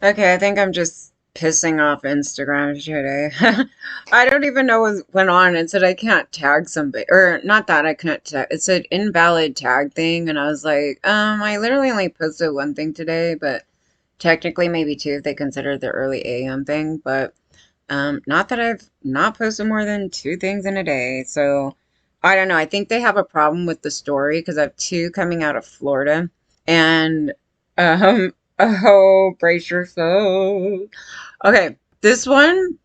Okay, I think I'm just pissing off Instagram today. I don't even know what went on. It said I can't tag somebody, or not that I can't tag. It said invalid tag thing, and I was like, I literally only posted one thing today, but technically maybe two if they consider the early AM thing. But not that I've not posted more than two things in a day. So I don't know. I think they have a problem with the story because I have two coming out of Florida. And oh, brace yourself. Okay, this one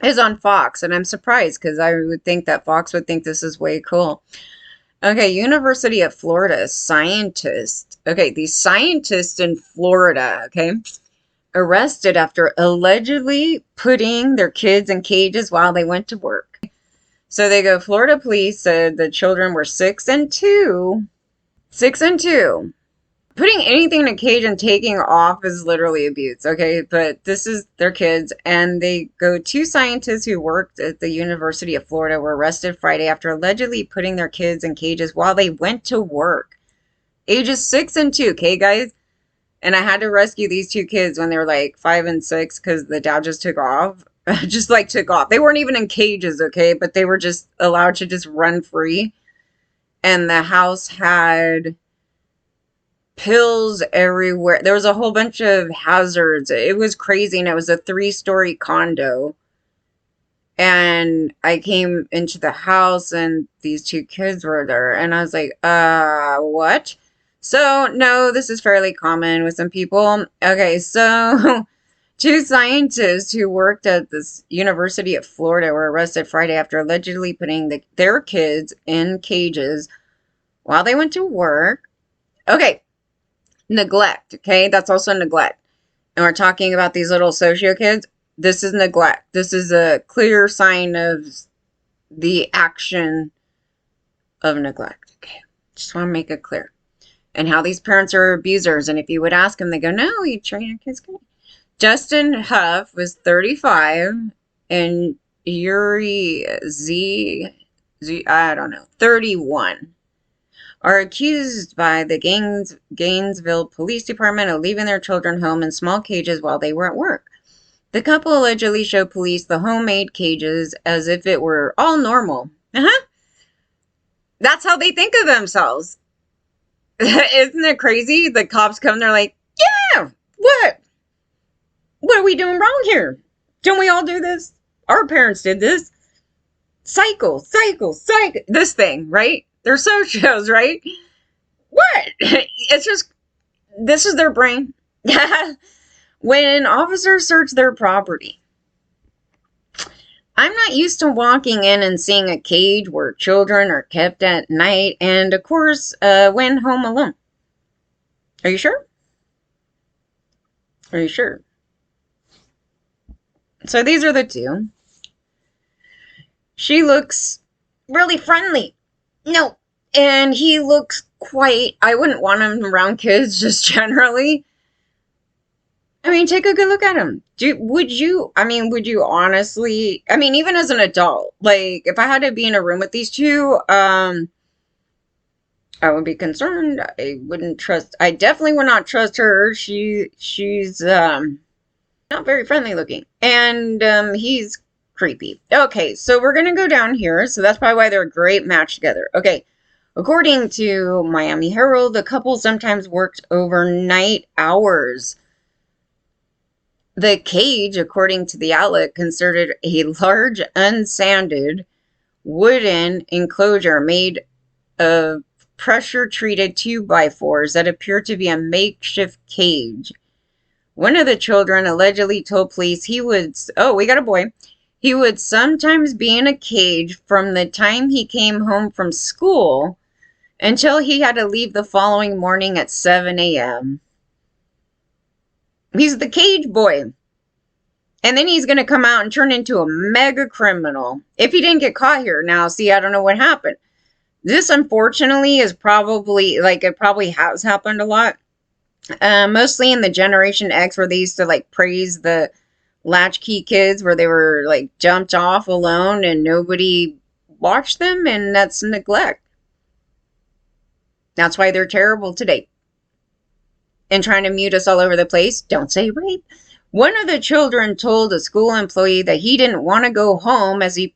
is on Fox, and I'm surprised because I would think that Fox would think this is way cool. Okay, University of Florida scientist. Okay, these scientists in Florida, okay, arrested after allegedly putting their kids in cages while they went to work. So they go, Florida police said the children were 6 and 2. 6 and 2. Putting anything in a cage and taking off is literally abuse, okay? But this is their kids, and they go, two scientists who worked at the University of Florida were arrested Friday after allegedly putting their kids in cages while they went to work. Ages 6 and 2, okay, guys? And I had to rescue these two kids when they were like 5 and 6 because the dad just took off. Just like took off. They weren't even in cages, okay? But they were just allowed to just run free. And the house had pills everywhere. There was a whole bunch of hazards. It was crazy, and it was a 3-story condo. And I came into the house, and these two kids were there, and I was like, what? So, no, this is fairly common with some people. Okay, so two scientists who worked at this University of Florida were arrested Friday after allegedly putting their kids in cages while they went to work. Okay, neglect, okay? That's also neglect. And we're talking about these little socio kids. This is neglect. This is a clear sign of the action of neglect. Okay, just want to make it clear. And how these parents are abusers. And if you would ask them, they go, no, you train your kids good. Justin Huff was 35, and Yuri I don't know, 31. Are accused by the Gainesville Police Department of leaving their children home in small cages while they were at work. The couple allegedly showed police the homemade cages as if it were all normal. That's how they think of themselves. Isn't it crazy? The cops come, they're like, yeah, what? What are we doing wrong here? Don't we all do this? Our parents did this. Cycle. This thing, right? They're socios, right? What? It's just, this is their brain. When officers search their property, I'm not used to walking in and seeing a cage where children are kept at night and, of course, when home alone. Are you sure? Are you sure? So these are the two. She looks really friendly. No. And he looks quite, I wouldn't want him around kids just generally. I mean, take a good look at him. Would you honestly, even as an adult, like, if I had to be in a room with these two, I would be concerned. I definitely would not trust her. She's, not very friendly looking. And, he's creepy. Okay, so we're gonna go down here. So that's probably why they're a great match together. Okay. According to Miami Herald, the couple sometimes worked overnight hours. The cage, according to the outlet, considered a large, unsanded wooden enclosure made of pressure-treated 2x4s that appeared to be a makeshift cage. One of the children allegedly told police we got a boy. He would sometimes be in a cage from the time he came home from school until he had to leave the following morning at 7 a.m. He's the cage boy. And then he's going to come out and turn into a mega criminal. If he didn't get caught here. Now, see, I don't know what happened. This, unfortunately, is probably, it probably has happened a lot. Mostly in the Generation X, where they used to, praise the latchkey kids, where they were, jumped off alone and nobody watched them, and that's neglect. That's why they're terrible today. and trying to mute us all over the place. Don't say rape. One of the children told a school employee that he didn't want to go home as he'd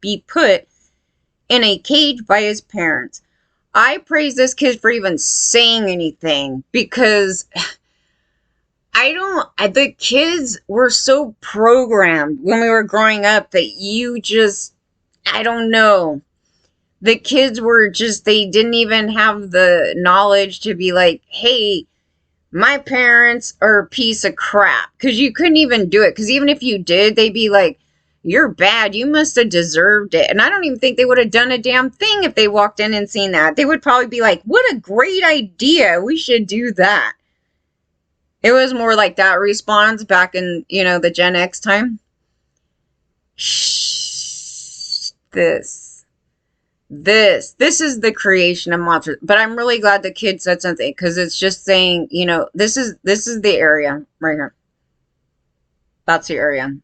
be put in a cage by his parents. I praise this kid for even saying anything because the kids were so programmed when we were growing up that I don't know. The kids were they didn't even have the knowledge to be like, hey, my parents are a piece of crap. Because you couldn't even do it. Because even if you did, they'd be like, you're bad. You must have deserved it. And I don't even think they would have done a damn thing if they walked in and seen that. They would probably be like, what a great idea. We should do that. It was more like that response back in, the Gen X time. Shh. This is the creation of monsters. But I'm really glad the kid said something, because it's just saying, this is the area right here. That's the area.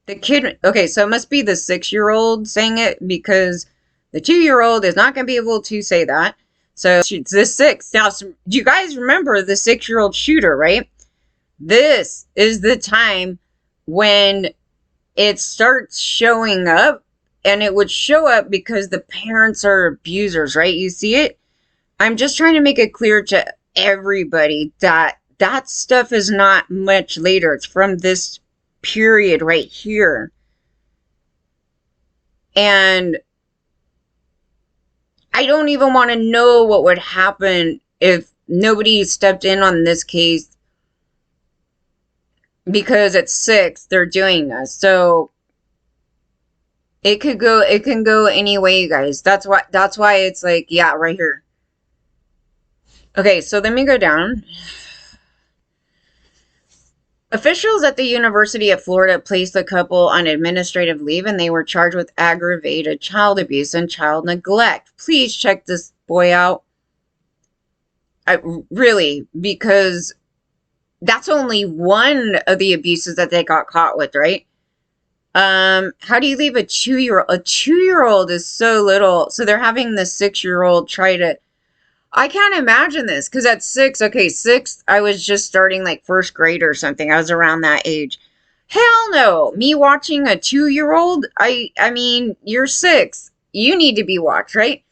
The kid, okay, so it must be the 6-year-old saying it, because the 2-year-old is not going to be able to say that. So it's the 6. Now, do you guys remember the 6-year-old shooter, right? This is the time when it starts showing up, and it would show up because the parents are abusers, right? You see it? I'm just trying to make it clear to everybody that that stuff is not much later. It's from this period right here. And I don't even want to know what would happen if nobody stepped in on this case, because at 6 they're doing this. So it can go any way, you guys. That's why it's like, yeah, right here. Okay, so let me go down. Officials at the University of Florida placed the couple on administrative leave, and they were charged with aggravated child abuse and child neglect. Please check this boy out. Really, because that's only one of the abuses that they got caught with, right? How do you leave a 2-year-old? A 2-year-old is so little. So they're having the 6-year-old try to, I can't imagine this, because at 6, okay, 6, I was just starting like 1st grade or something. I was around that age. Hell no. Me watching a 2-year-old? I mean, you're 6. You need to be watched, right?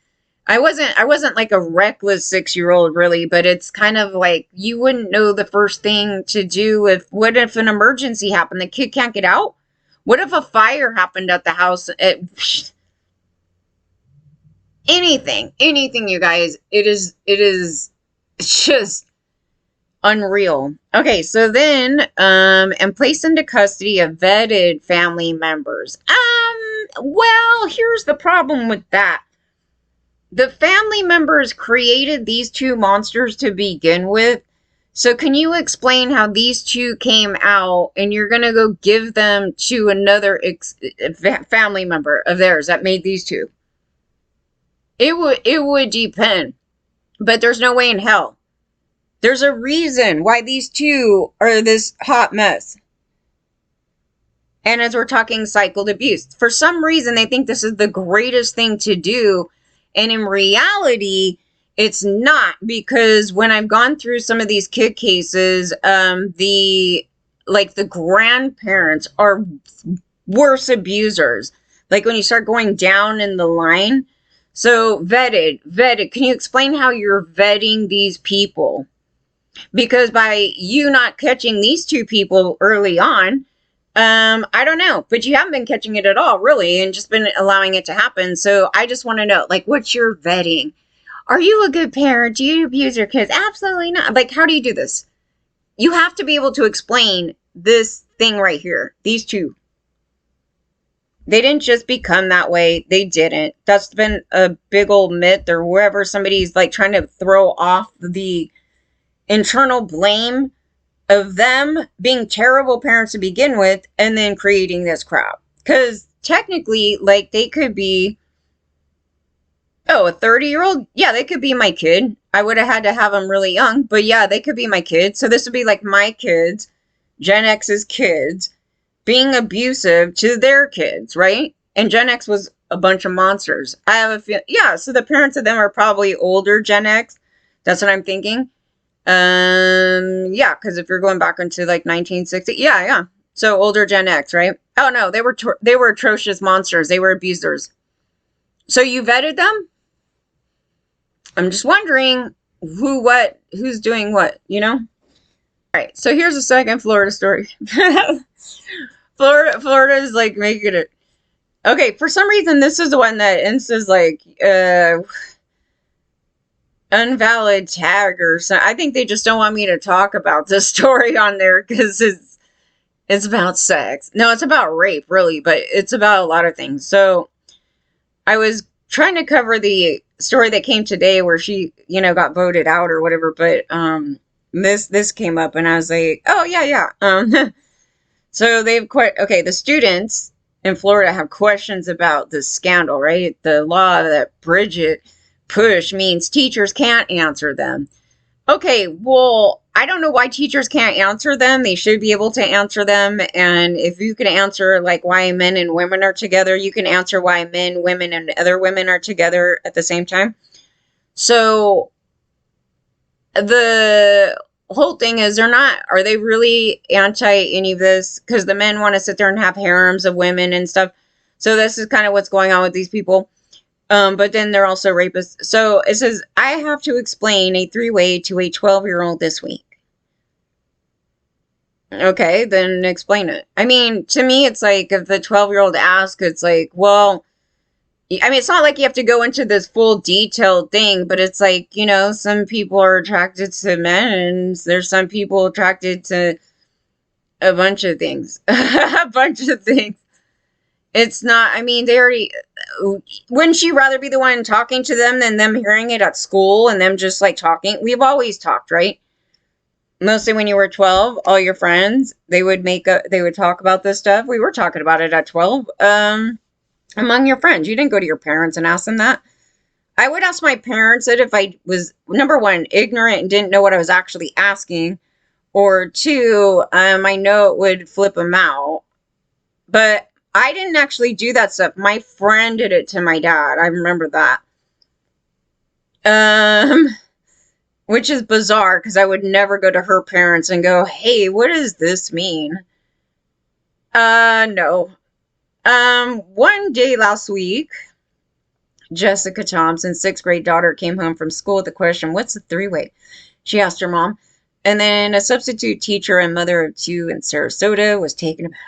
I wasn't like a reckless 6-year-old really, but it's kind of like you wouldn't know the first thing to do what if an emergency happened? The kid can't get out? What if a fire happened at the house? Anything, you guys. It's just unreal. Okay, so then, and placed into custody of vetted family members. Well, here's the problem with that. The family members created these 2 monsters to begin with. So can you explain how these 2 came out, and you're going to go give them to another family member of theirs that made these 2? It would depend, but there's no way in hell. There's a reason why these 2 are this hot mess. And as we're talking cycled abuse, for some reason they think this is the greatest thing to do, and in reality, it's not, because when I've gone through some of these kid cases, the grandparents are worse abusers. Like when you start going down in the line. So vetted. Can you explain how you're vetting these people? Because by you not catching these 2 people early on, I don't know, but you haven't been catching it at all, really, and just been allowing it to happen. So I just want to know, like, what's your vetting? Are you a good parent? Do you abuse your kids? Absolutely not. Like, how do you do this? You have to be able to explain this thing right here. These 2. They didn't just become that way. They didn't. That's been a big old myth, or wherever somebody's like trying to throw off the internal blame of them being terrible parents to begin with, and then creating this crap. Because technically, like, they could be, a 30-year-old? Yeah, they could be my kid. I would have had to have them really young, but yeah, they could be my kids. So this would be like my kids, Gen X's kids, being abusive to their kids, right? And Gen X was a bunch of monsters. I have a feeling, yeah, so the parents of them are probably older Gen X. That's what I'm thinking. Yeah, because if you're going back into like 1960, yeah, yeah. So older Gen X, right? Oh no, they were atrocious monsters. They were abusers. So you vetted them? I'm just wondering who's doing what, you know? All right. So here's a second Florida story. Florida is like making it. Okay, for some reason this is the one that Insta's like invalid tag or something. I think they just don't want me to talk about this story on there because it's about sex. No, it's about rape, really, but it's about a lot of things. So I was trying to cover the story that came today where she, got voted out or whatever, but this came up and I was like, oh yeah, yeah. So they've quite okay, the students in Florida have questions about this scandal, right? The law that Bridget pushed means teachers can't answer them. Okay, well, I don't know why teachers can't answer them. They should be able to answer them. And if you can answer like why men and women are together, you can answer why men, women, and other women are together at the same time. So the whole thing is are they really anti any of this? Because the men want to sit there and have harems of women and stuff. So this is kind of what's going on with these people. But then they're also rapists. So it says, I have to explain a three-way to a 12-year-old this week. Okay, then explain it. I mean, to me, it's like if the 12-year-old asks, it's like, well, I mean, it's not like you have to go into this full detailed thing, but it's like, some people are attracted to men and there's some people attracted to a bunch of things. A bunch of things. It's not, I mean, wouldn't she rather be the one talking to them than them hearing it at school and them just like talking? We've always talked, right? Mostly when you were 12, all your friends, they would talk about this stuff. We were talking about it at 12. Among your friends, you didn't go to your parents and ask them that. I would ask my parents it if I was, number one, ignorant and didn't know what I was actually asking, or two, I know it would flip them out. But I didn't actually do that stuff. My friend did it to my dad. I remember that. Which is bizarre because I would never go to her parents and go, hey, what does this mean? No. One day last week, Jessica Thompson's 6th-grade daughter came home from school with the question, what's a three-way? She asked her mom. And then a substitute teacher and mother of two in Sarasota was taken aback.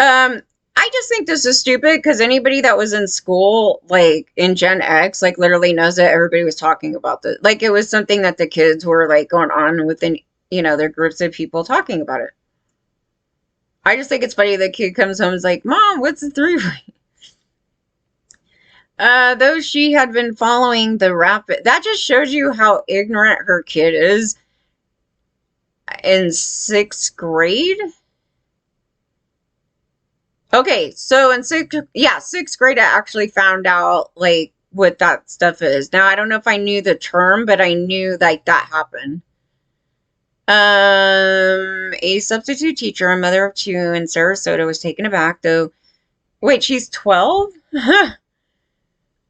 I just think this is stupid because anybody that was in school, like in Gen X, like literally knows that everybody was talking about this. Like it was something that the kids were like going on within, their groups of people talking about it. I just think it's funny the kid comes home and is like, Mom, what's the three-way? Though she had been following the rapid, that just shows you how ignorant her kid is in 6th grade. Okay, so in 6th grade, I actually found out like what that stuff is. Now, I don't know if I knew the term, but I knew like that happened. A substitute teacher, a mother of two in Sarasota, was taken aback, though. Wait, she's 12?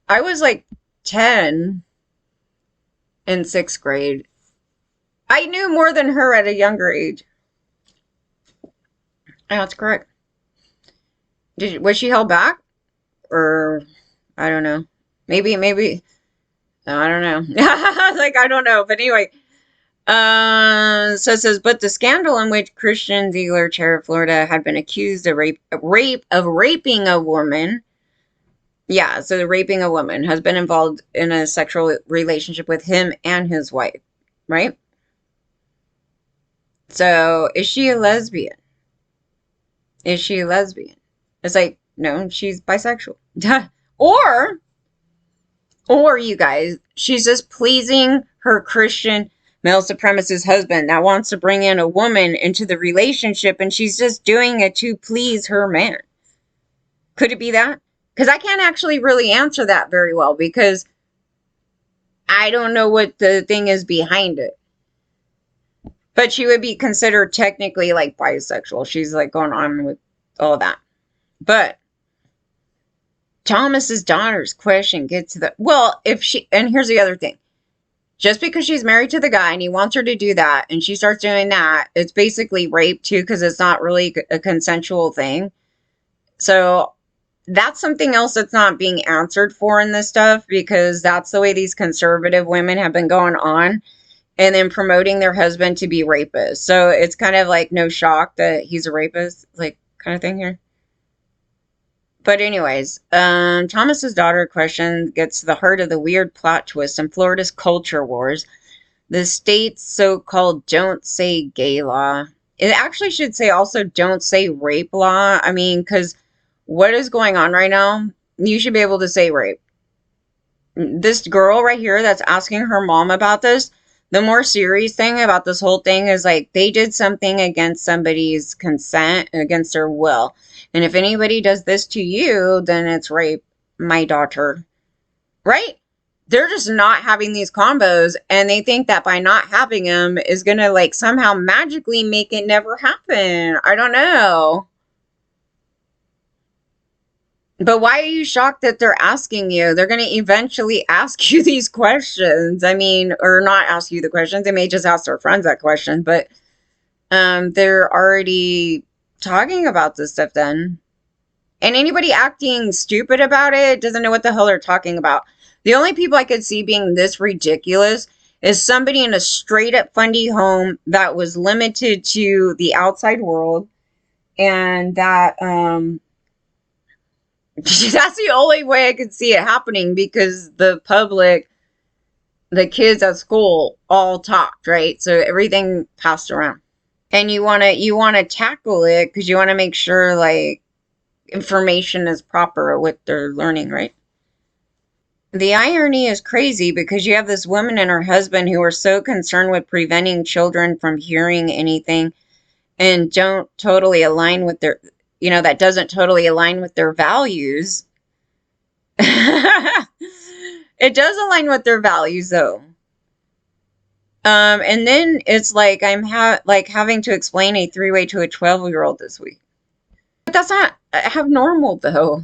I was like 10 in 6th grade. I knew more than her at a younger age. Oh, that's correct. Was she held back? Or, I don't know. Maybe, no, I don't know. Like, I don't know. But anyway, so it says, but the scandal in which Christian Ziegler, chair of Florida, had been accused of raping a woman. Yeah, so the raping a woman has been involved in a sexual relationship with him and his wife, right? So, is she a lesbian? Is she a lesbian? It's like, no, she's bisexual. or you guys, she's just pleasing her Christian male supremacist husband that wants to bring in a woman into the relationship, and she's just doing it to please her man. Could it be that? Because I can't actually really answer that very well because I don't know what the thing is behind it. But she would be considered technically like bisexual. She's like going on with all of that. But Thomas's daughter's question gets to the, well, if she, and here's the other thing. Just because she's married to the guy and he wants her to do that and she starts doing that, it's basically rape too, because it's not really a consensual thing. So that's something else that's not being answered for in this stuff, because that's the way these conservative women have been going on and then promoting their husband to be rapists. So it's kind of like no shock that he's a rapist, like kind of thing here. But anyways, Thomas's daughter question gets to the heart of the weird plot twist in Florida's culture wars. The state's so-called don't say gay law. It actually should say also don't say rape law. I mean, because what is going on right now? You should be able to say rape. This girl right here that's asking her mom about this, the more serious thing about this whole thing is like they did something against somebody's consent, against their will. And if anybody does this to you, then it's rape, my daughter. Right? They're just not having these combos, and they think that by not having them is going to like somehow magically make it never happen. I don't know. But why are you shocked that they're asking you? They're going to eventually ask you these questions. I mean, or not ask you the questions. They may just ask their friends that question, but they're already talking about this stuff then. And anybody acting stupid about it doesn't know what the hell they're talking about. The only people I could see being this ridiculous is somebody in a straight up fundy home that was limited to the outside world, and that that's the only way I could see it happening, because the public, the kids at school all talked, right? So everything passed around. And you want to tackle it because you want to make sure like information is proper at what they're learning, right? The irony is crazy because you have this woman and her husband who are so concerned with preventing children from hearing anything and don't totally align with their, that doesn't totally align with their values. It does align with their values though. And then it's like I'm having to explain a three-way to a 12-year-old this week. But that's not abnormal though.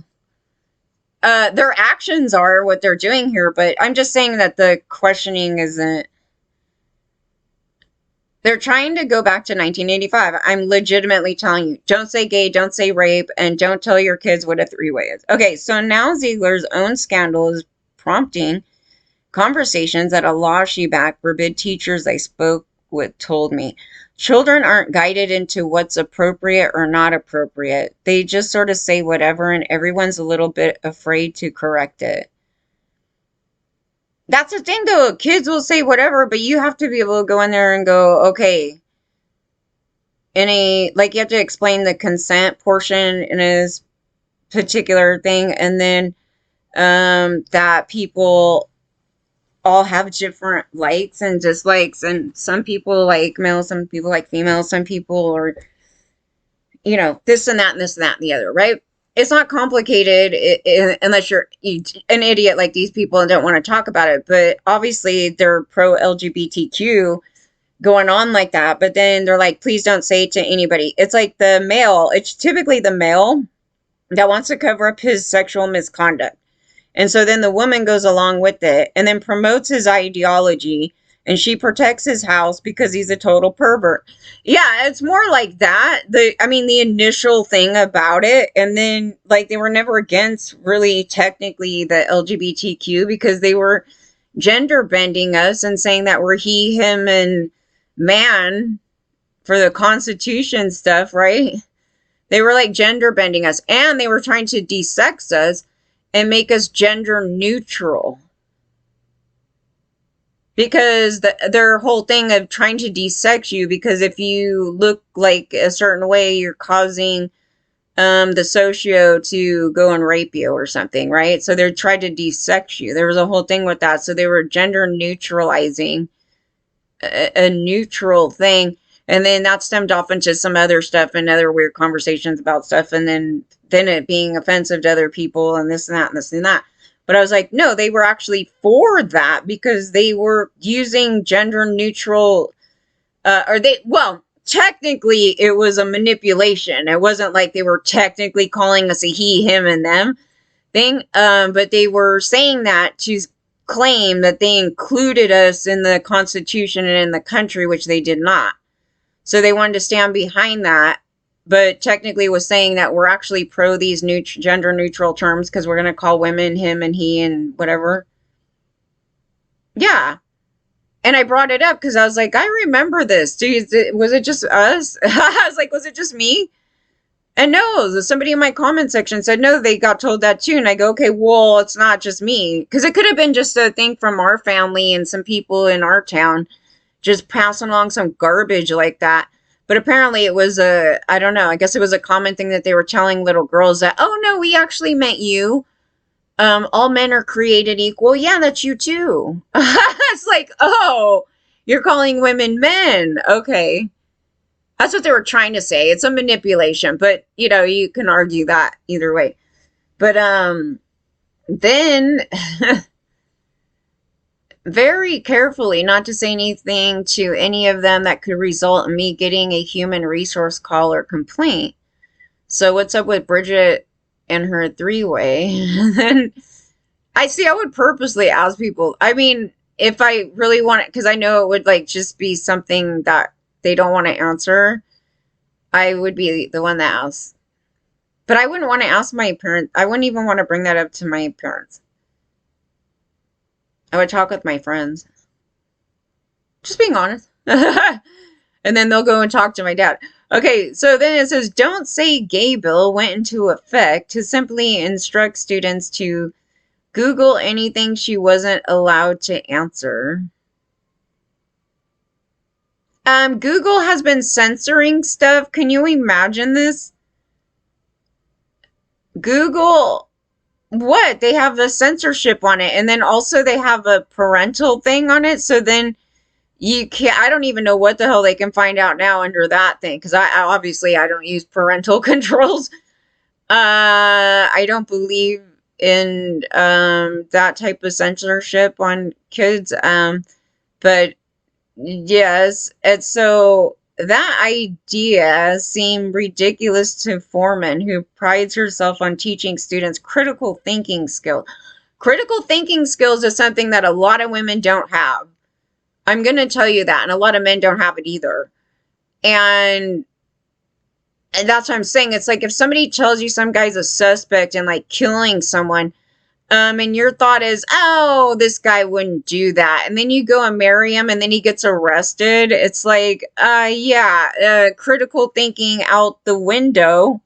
Their actions are what they're doing here, but I'm just saying that the questioning isn't. They're trying to go back to 1985. I'm legitimately telling you, don't say gay, don't say rape, and don't tell your kids what a three-way is. Okay, so now Ziegler's own scandal is prompting conversations at a law she backed forbid teachers I spoke with told me. Children aren't guided into what's appropriate or not appropriate. They just sort of say whatever, and everyone's a little bit afraid to correct it. That's the thing, though. Kids will say whatever, but you have to be able to go in there and go, okay. You have to explain the consent portion in his particular thing, and then that people all have different likes and dislikes, and some people like male, some people like female, some people are, this and that and this and that and the other, right? It's not complicated unless you're an idiot like these people and don't want to talk about it. But obviously they're pro LGBTQ going on like that, but then they're like, please don't say it to anybody. It's like it's typically the male that wants to cover up his sexual misconduct. And so then the woman goes along with it and then promotes his ideology, and she protects his house because he's a total pervert. Yeah, it's more like that. The initial thing about it, and then like they were never against really technically the LGBTQ because they were gender bending us and saying that we're he, him, and man for the Constitution stuff, right? They were like gender bending us, and they were trying to de-sex us and make us gender neutral. Because their whole thing of trying to de-sex you, because if you look like a certain way, you're causing the socio to go and rape you or something, right? So they tried to de-sex you. There was a whole thing with that. So they were gender neutralizing a neutral thing. And then that stemmed off into some other stuff and other weird conversations about stuff. And then it being offensive to other people and this and that and this and that. But I was like, no, they were actually for that because they were using gender neutral, technically it was a manipulation. It wasn't like they were technically calling us a he, him, and them thing. But they were saying that to claim that they included us in the Constitution and in the country, which they did not. So they wanted to stand behind that, but technically was saying that we're actually pro these gender neutral terms because we're going to call women him and he and whatever. Yeah. And I brought it up because I was like, I remember this. Was it just us? I was like, was it just me? And no, somebody in my comment section said, no, they got told that too. And I go, okay, well, it's not just me. Because it could have been just a thing from our family and some people in our town just passing along some garbage like that. But apparently it was I don't know, I guess it was a common thing that they were telling little girls that, oh, no, we actually meant you. All men are created equal. Yeah, that's you too. It's like, oh, you're calling women men. Okay. That's what they were trying to say. It's a manipulation, but you can argue that either way. But then very carefully not to say anything to any of them that could result in me getting a human resource call or complaint. So what's up with Bridget and her three-way? And I would purposely ask people. I mean, if I really want it, because I know it would like just be something that they don't want to answer, I would be the one that asks. But I wouldn't want to ask my parents. I wouldn't even want to bring that up to my parents. I would talk with my friends. Just being honest. And then they'll go and talk to my dad. Okay, so then it says, don't say gay bill went into effect to simply instruct students to Google anything she wasn't allowed to answer. Google has been censoring stuff. Can you imagine this? Google, what? They have the censorship on it. And then also they have a parental thing on it. So then you can't, I don't even know what the hell they can find out now under that thing. Because I obviously I don't use parental controls. I don't believe in that type of censorship on kids. But yes, and so that idea seemed ridiculous to Foreman, who prides herself on teaching students critical thinking skills. Critical thinking skills is something that a lot of women don't have. I'm going to tell you that, and a lot of men don't have it either. And that's what I'm saying. It's like if somebody tells you some guy's a suspect in like killing someone, and your thought is, oh, this guy wouldn't do that. And then you go and marry him and then he gets arrested. It's like, critical thinking out the window.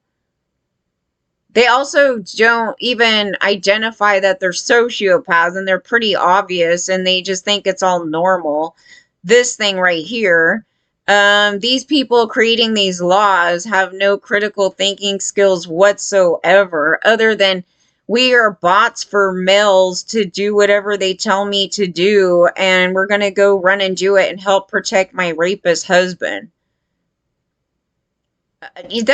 They also don't even identify that they're sociopaths, and they're pretty obvious, and they just think it's all normal. This thing right here, these people creating these laws have no critical thinking skills whatsoever, other than we are bots for males to do whatever they tell me to do, and we're going to go run and do it and help protect my rapist husband. We do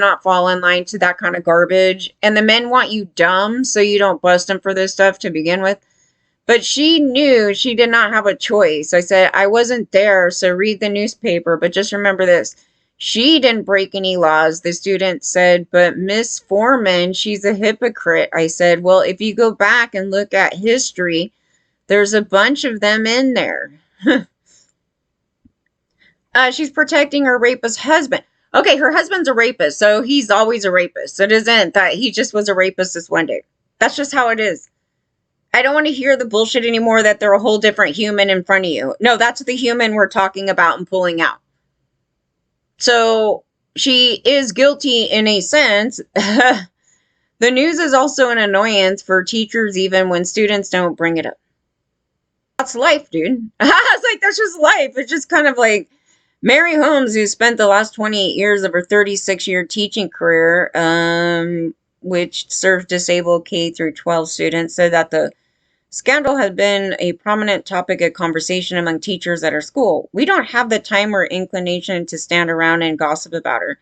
not fall in line to that kind of garbage. And the men want you dumb so you don't bust them for this stuff to begin with. But she knew she did not have a choice. I said, I wasn't there, so read the newspaper, but just remember this. She didn't break any laws, the student said, but Miss Foreman, she's a hypocrite. I said, well, if you go back and look at history, there's a bunch of them in there. She's protecting her rapist husband. Okay, her husband's a rapist, so he's always a rapist. It isn't that he just was a rapist this one day. That's just how it is. I don't want to hear the bullshit anymore that they're a whole different human in front of you. No, that's the human we're talking about and pulling out. So she is guilty in a sense. The news is also an annoyance for teachers even when students don't bring it up. That's life, dude. I was like, that's just life. It's just kind of like Mary Holmes, who spent the last 28 years of her 36-year teaching career, which served disabled K through 12 students, said that the scandal had been a prominent topic of conversation among teachers at her school. We don't have the time or inclination to stand around and gossip about her.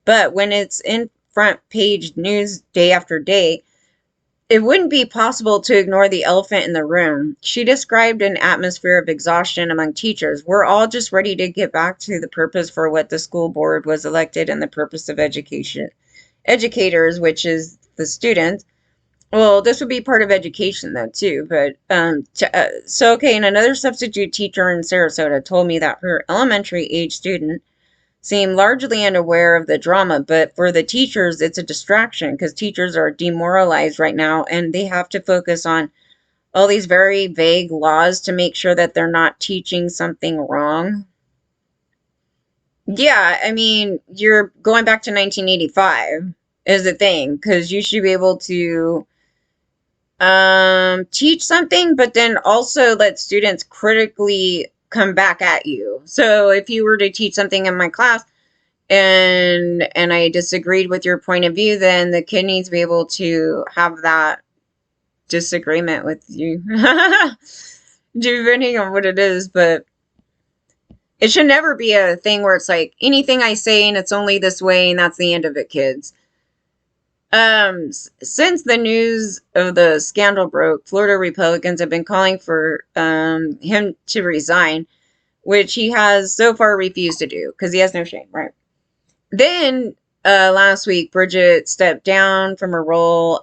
But when it's in front page news day after day, it wouldn't be possible to ignore the elephant in the room. She described an atmosphere of exhaustion among teachers. We're all just ready to get back to the purpose for what the school board was elected and the purpose of education. Educators, which is the students, Well, this would be part of education though too, but so okay, and another substitute teacher in Sarasota told me that her elementary age student seemed largely unaware of the drama, but for the teachers it's a distraction because teachers are demoralized right now and they have to focus on all these very vague laws to make sure that they're not teaching something wrong. Yeah, I mean, you're going back to 1985 is the thing because you should be able to teach something but then also let students critically come back at you. So if you were to teach something in my class and I disagreed with your point of view, then the kid needs to be able to have that disagreement with you. Depending on what it is, but it should never be a thing where it's like anything I say and it's only this way and that's the end of it, kids. Since the news of the scandal broke, Florida Republicans have been calling for him to resign, which he has so far refused to do because he has no shame, right? Then last week, Bridget stepped down from her role.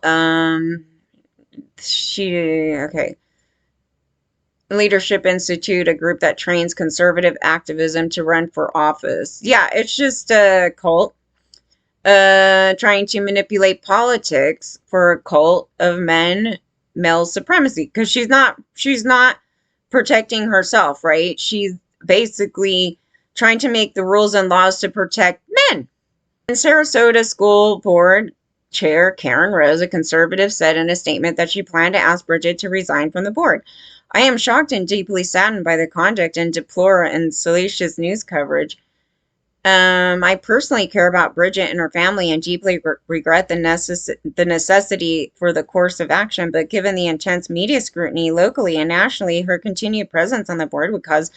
Okay. Leadership Institute, a group that trains conservative activism to run for office. Yeah, it's just a cult trying to manipulate politics for a cult of male supremacy because she's not protecting herself, right? She's basically trying to make the rules and laws to protect men. And Sarasota School Board Chair Karen Rose, a conservative, said in a statement that she planned to ask Bridget to resign from the board. I am shocked and deeply saddened by the conduct and deplore and salacious news coverage. I personally care about Bridget and her family and deeply regret the necessity for the course of action, but given the intense media scrutiny locally and nationally, her continued presence on the board would cause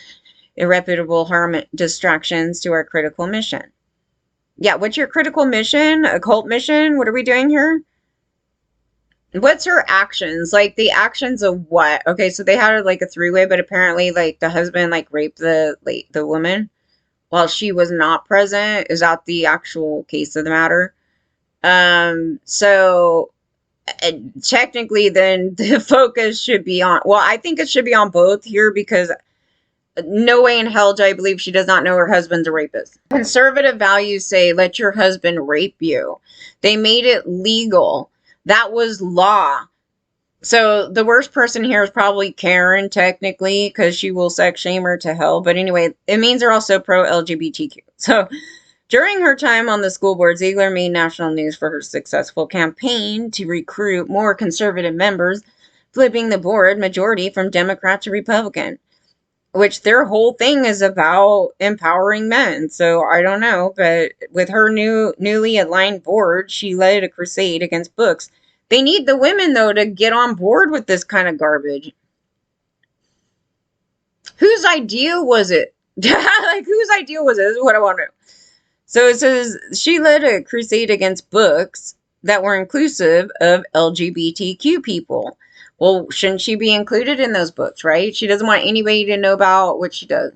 irreparable harm and distractions to our critical mission. Yeah, what's your critical mission? A cult mission? What are we doing here? What's her actions? Like the actions of what? Okay, so they had like a three-way, but apparently like the husband like raped the woman while she was not present. Is that the actual case of the matter? So technically then the focus should be on, well, I think it should be on both here because no way in hell do I believe she does not know her husband's a rapist. Conservative values say let your husband rape you. They made it legal. That was law. So the worst person here is probably Karen, technically, because she will sex shame her to hell. But anyway, it means they're also pro-LGBTQ. So during her time on the school board, Ziegler made national news for her successful campaign to recruit more conservative members, flipping the board majority from Democrat to Republican, which their whole thing is about empowering men. So I don't know, but with her newly aligned board, she led a crusade against books. They need the women, though, to get on board with this kind of garbage. Whose idea was it? Like, whose idea was it? This is what I want to know. So it says she led a crusade against books that were inclusive of LGBTQ people. Well, shouldn't she be included in those books, right? She doesn't want anybody to know about what she does.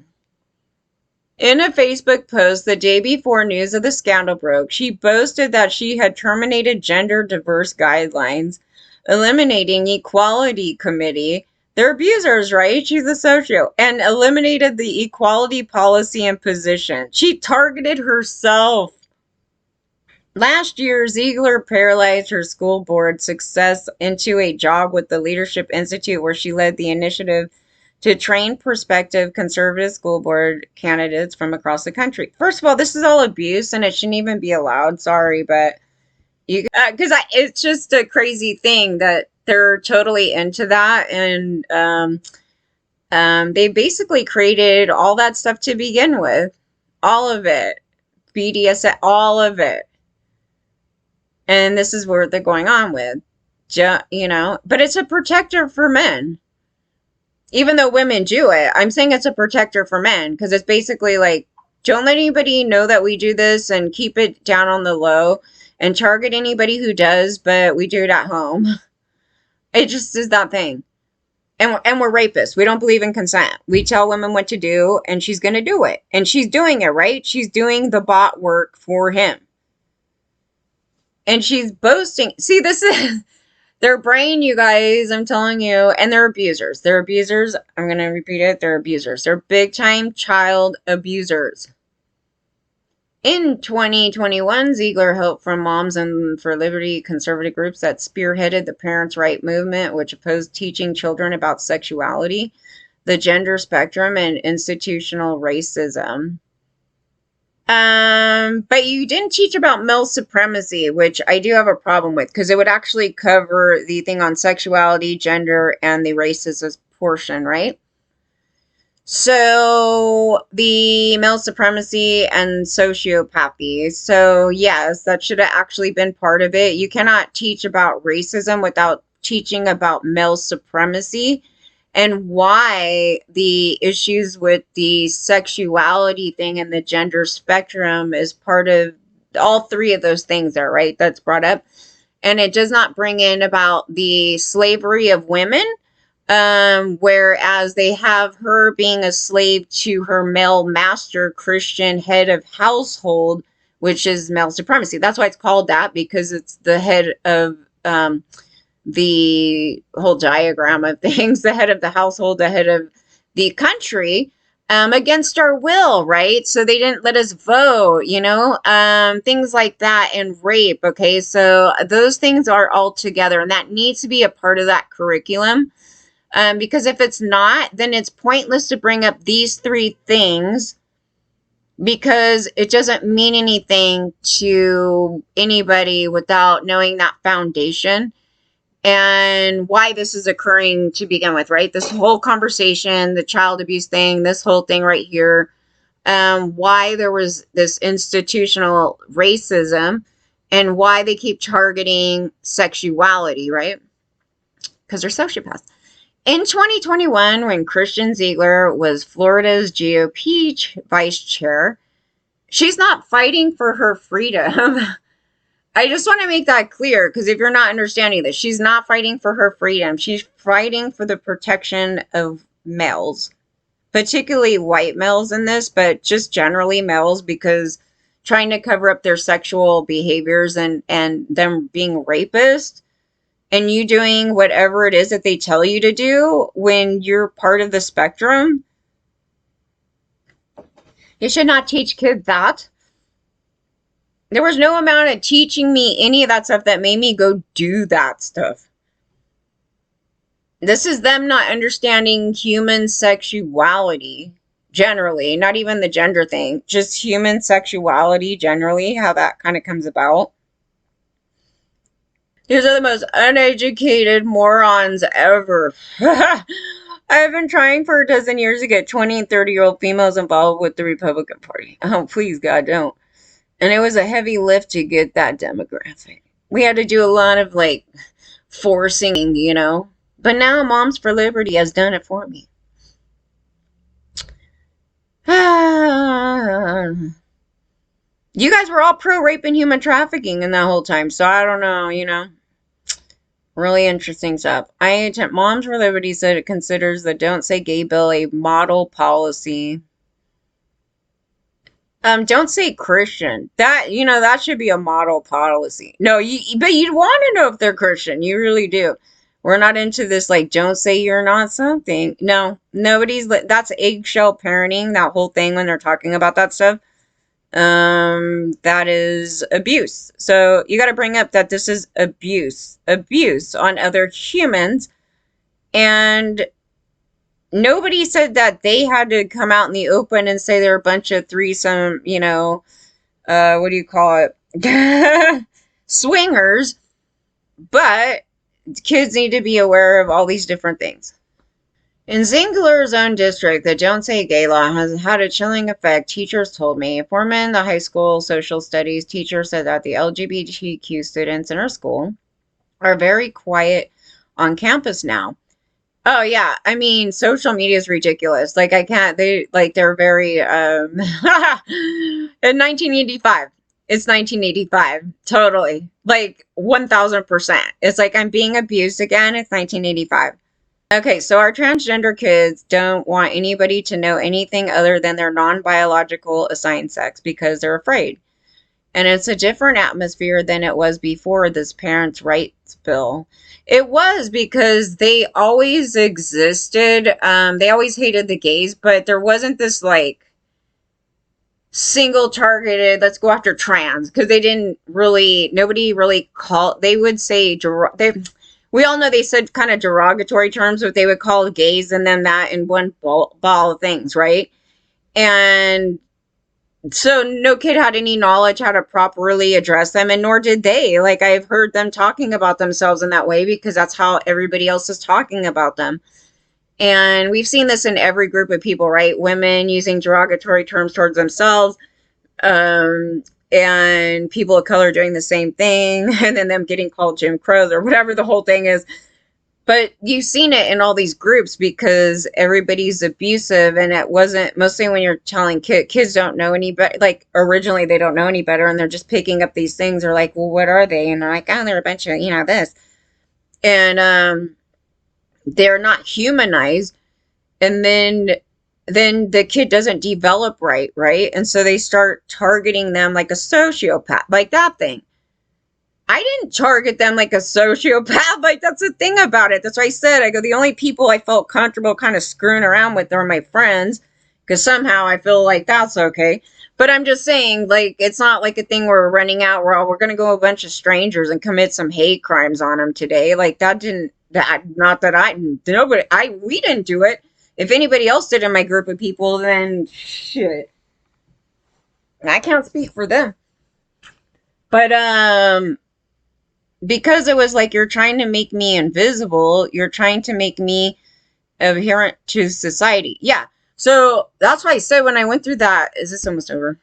In a Facebook post the day before news of the scandal broke, she boasted that she had terminated gender diverse guidelines, eliminating Equality Committee. They're abusers, right? She's a socio. And eliminated the equality policy and position. She targeted herself. Last year, Ziegler paralyzed her school board success into a job with the Leadership Institute, where she led the initiative to train prospective conservative school board candidates from across the country. First of all, this is all abuse and it shouldn't even be allowed. Sorry, but you because it's just a crazy thing that they're totally into that, and they basically created all that stuff to begin with, all of it, BDS, all of it, and this is where they're going on with, you know. But it's a protector for men. Even though women do it, I'm saying it's a protector for men because it's basically like, don't let anybody know that we do this and keep it down on the low and target anybody who does, but we do it at home. It just is that thing. And we're rapists. We don't believe in consent. We tell women what to do and she's going to do it. And she's doing it, right? She's doing the bot work for him. And she's boasting. See, Their brain, you guys, I'm telling you, and they're abusers. They're abusers. I'm going to repeat it. They're abusers. They're big time child abusers. In 2021, Ziegler helped from Moms and for Liberty conservative groups that spearheaded the parents' right movement, which opposed teaching children about sexuality, the gender spectrum, and institutional racism. But you didn't teach about male supremacy, which I do have a problem with, because it would actually cover the thing on sexuality, gender, and the racist portion, right? So the male supremacy and sociopathy. So yes, that should have actually been part of it. You cannot teach about racism without teaching about male supremacy and why the issues with the sexuality thing and the gender spectrum is part of all three of those things there, right? That's brought up. And it does not bring in about the slavery of women, whereas they have her being a slave to her male master, Christian head of household, which is male supremacy. That's why it's called that, because it's the head of the whole diagram of things, the head of the household, the head of the country, against our will, right? So they didn't let us vote, things like that, and rape. Okay, so those things are all together, and that needs to be a part of that curriculum. Because if it's not, then it's pointless to bring up these three things, because it doesn't mean anything to anybody without knowing that foundation and why this is occurring to begin with, right? This whole conversation, the child abuse thing, this whole thing right here, why there was this institutional racism and why they keep targeting sexuality, right? Because they're sociopaths. In 2021, when Christian Ziegler was Florida's GOP vice chair, she's not fighting for her freedom. I just want to make that clear, because if you're not understanding this, she's not fighting for her freedom. She's fighting for the protection of males, particularly white males in this, but just generally males, because trying to cover up their sexual behaviors and them being rapists, and you doing whatever it is that they tell you to do when you're part of the spectrum. You should not teach kids that. There was no amount of teaching me any of that stuff that made me go do that stuff. This is them not understanding human sexuality generally, not even the gender thing, just human sexuality generally, how that kind of comes about. These are the most uneducated morons ever. I've been trying for a dozen years to get 20 and 30-year-old females involved with the Republican Party. Oh, please, God, don't. And it was a heavy lift to get that demographic. We had to do a lot of, forcing, But now Moms for Liberty has done it for me. You guys were all pro-rape and human trafficking in that whole time, so I don't know, Really interesting stuff. Moms for Liberty said it considers the Don't Say Gay bill a model policy. Don't say Christian. That should be a model policy. No, but you'd want to know if they're Christian. You really do. We're not into this, don't say you're not something. No, that's eggshell parenting, that whole thing when they're talking about that stuff. That is abuse. So you got to bring up that this is abuse on other humans. And nobody said that they had to come out in the open and say they're a bunch of threesome, what do you call it? Swingers. But kids need to be aware of all these different things. In Ziegler's own district, the Don't Say Gay law has had a chilling effect, teachers told me. A foreman in the high school social studies teacher said that the LGBTQ students in her school are very quiet on campus now. Oh, yeah. I mean, social media is ridiculous. They're very, in 1985. It's 1985. Totally. 1000%. It's I'm being abused again. It's 1985. Okay, so our transgender kids don't want anybody to know anything other than their non-biological assigned sex because they're afraid. And it's a different atmosphere than it was before this parents' rights bill. It was because they always existed. They always hated the gays, but there wasn't this like single targeted, let's go after trans, because they didn't really, nobody really call, they would say, we all know they said kind of derogatory terms, but they would call gays and then that in one ball of things, right? And so no kid had any knowledge how to properly address them, and nor did they. Like, I've heard them talking about themselves in that way because that's how everybody else is talking about them. And we've seen this in every group of people, right? Women using derogatory terms towards themselves, and people of color doing the same thing, and then them getting called Jim Crows or whatever the whole thing is. But you've seen it in all these groups because everybody's abusive, and it wasn't mostly when you're telling kids don't know any better. Like, originally they don't know any better, and they're just picking up these things. They're like, well, what are they? And they're like, oh, they're a bunch of, this. And they're not humanized. And then the kid doesn't develop right? And so they start targeting them like a sociopath, like that thing. I didn't target them like a sociopath. Like, that's the thing about it. That's why I said, I go, the only people I felt comfortable kind of screwing around with are my friends, because somehow I feel like that's okay. But I'm just saying, like, it's not like a thing where we're running out, we're going to go a bunch of strangers and commit some hate crimes on them today. Like, we didn't do it. If anybody else did in my group of people, then shit. I can't speak for them. But, because it was like, you're trying to make me invisible, you're trying to make me adherent to society. Yeah. So that's why I said when I went through that, is this almost over?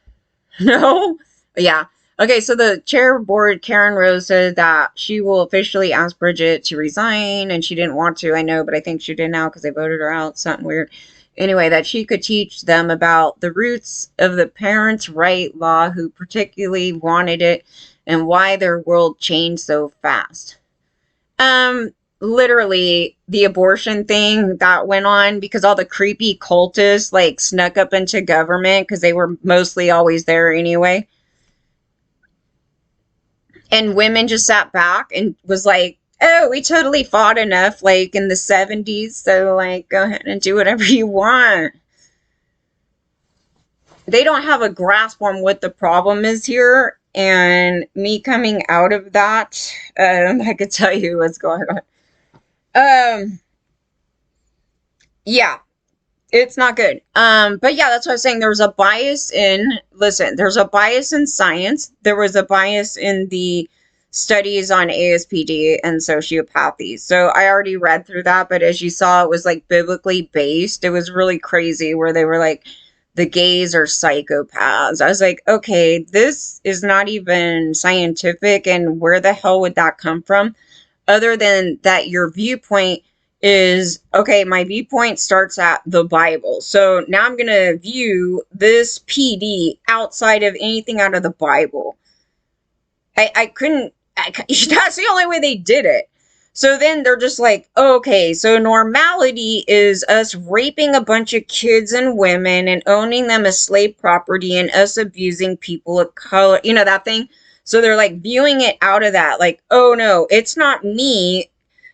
No? Yeah. Okay, so the chair board, Karen Rose, said that she will officially ask Bridget to resign, and she didn't want to, I know, but I think she did now because they voted her out, something weird. Anyway, that she could teach them about the roots of the parents' right law, who particularly wanted it, and why their world changed so fast. Literally, the abortion thing that went on because all the creepy cultists like snuck up into government because they were mostly always there anyway. And women just sat back and was like, oh, we totally fought enough, like, in the 70s, so, like, go ahead and do whatever you want. They don't have a grasp on what the problem is here, and me coming out of that, I could tell you what's going on. Yeah, it's not good. But yeah, that's what I was saying. There was a bias there's a bias in science. There was a bias in the studies on ASPD and sociopathy. So I already read through that, but as you saw, it was like biblically based. It was really crazy where they were like, the gays are psychopaths. I was like, okay, this is not even scientific, and where the hell would that come from? Other than that, your viewpoint is, okay, my viewpoint starts at the Bible. So now I'm going to view this PD outside of anything out of the Bible. That's the only way they did it. So then they're just like, okay, so normality is us raping a bunch of kids and women and owning them as slave property and us abusing people of color, that thing. So they're like viewing it out of that, like, oh no, it's not me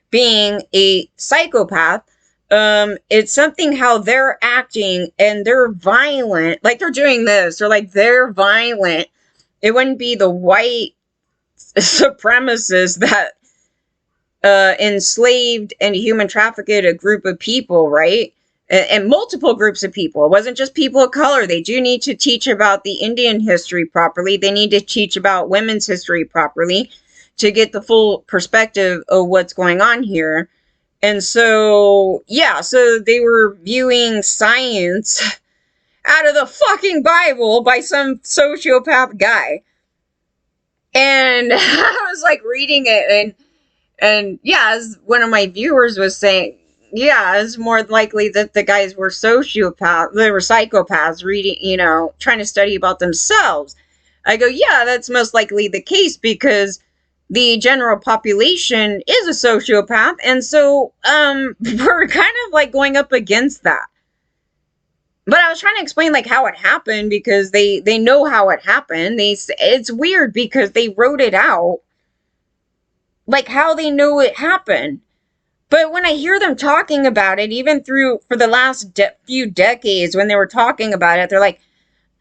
being a psychopath. It's something how they're acting and they're violent, like they're doing this, or like they're violent. It wouldn't be the white supremacists that enslaved and human trafficked a group of people, right? And multiple groups of people. It wasn't just people of color. They do need to teach about the Indian history properly. They need to teach about women's history properly to get the full perspective of what's going on here. And so, yeah, so they were viewing science out of the fucking Bible by some sociopath guy. And I was like reading it, and yeah, as one of my viewers was saying, yeah, it's more likely that the guys were sociopaths, they were psychopaths reading, trying to study about themselves. I go, yeah, that's most likely the case because the general population is a sociopath, and so we're kind of like going up against that. But I was trying to explain like how it happened because they know how it happened. It's weird because they wrote it out like how they know it happened. But when I hear them talking about it, even through for the last few decades, when they were talking about it, they're like,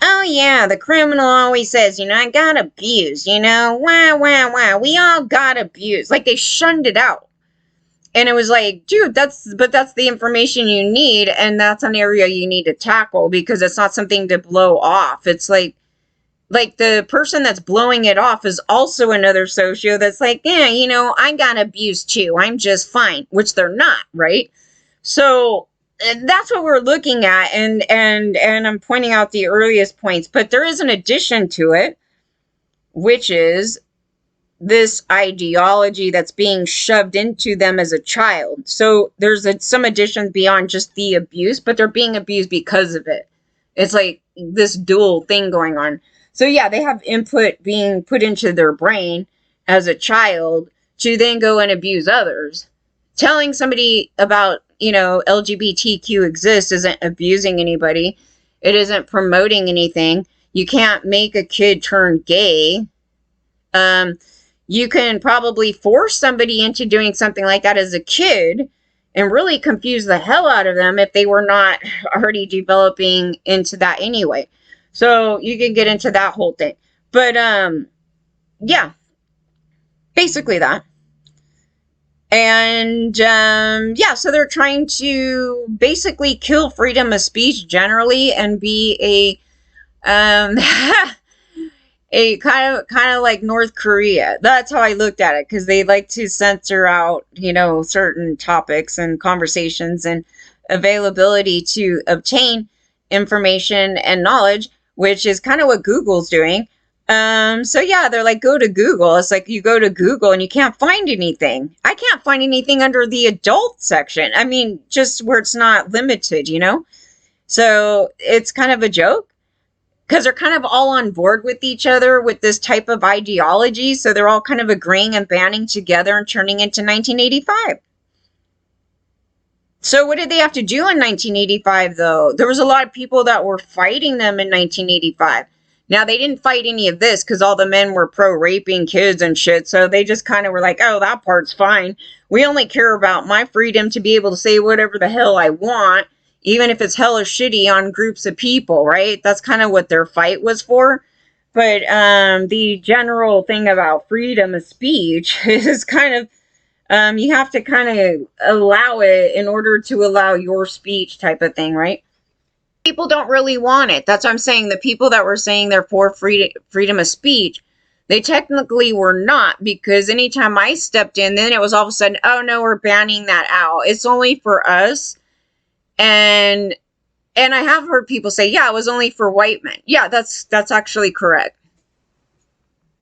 "Oh yeah, the criminal always says, I got abused, wah wah wah. We all got abused." Like they shunned it out. And it was like, dude, that's the information you need, and that's an area you need to tackle because it's not something to blow off. It's like the person that's blowing it off is also another socio that's like, yeah, I got abused too. I'm just fine, which they're not, right? So that's what we're looking at, and I'm pointing out the earliest points, but there is an addition to it, which is this ideology that's being shoved into them as a child. So there's some additions beyond just the abuse, but they're being abused because of it. It's like this dual thing going on. So yeah, they have input being put into their brain as a child to then go and abuse others. Telling somebody about, LGBTQ exists isn't abusing anybody. It isn't promoting anything. You can't make a kid turn gay. You can probably force somebody into doing something like that as a kid and really confuse the hell out of them if they were not already developing into that anyway. So you can get into that whole thing. But yeah, basically that. And yeah, so they're trying to basically kill freedom of speech generally and be a kind of like North Korea. That's how I looked at it, because they like to censor out, certain topics and conversations and availability to obtain information and knowledge, which is kind of what Google's doing. So yeah, they're like, go to Google. It's like you go to Google and you can't find anything. I can't find anything under the adult section. I mean, just where it's not limited, So it's kind of a joke, because they're kind of all on board with each other with this type of ideology. So they're all kind of agreeing and banding together and turning into 1985. So what did they have to do in 1985, though? There was a lot of people that were fighting them in 1985. Now, they didn't fight any of this because all the men were pro-raping kids and shit. So they just kind of were like, oh, that part's fine. We only care about my freedom to be able to say whatever the hell I want, even if it's hella shitty on groups of people, right? That's kind of what their fight was for. But the general thing about freedom of speech is kind of, you have to kind of allow it in order to allow your speech type of thing, right? People don't really want it. That's what I'm saying. The people that were saying they're for freedom of speech, they technically were not, because anytime I stepped in, then it was all of a sudden, oh no, we're banning that out. It's only for us. And I have heard people say, yeah, it was only for white men. Yeah, that's actually correct.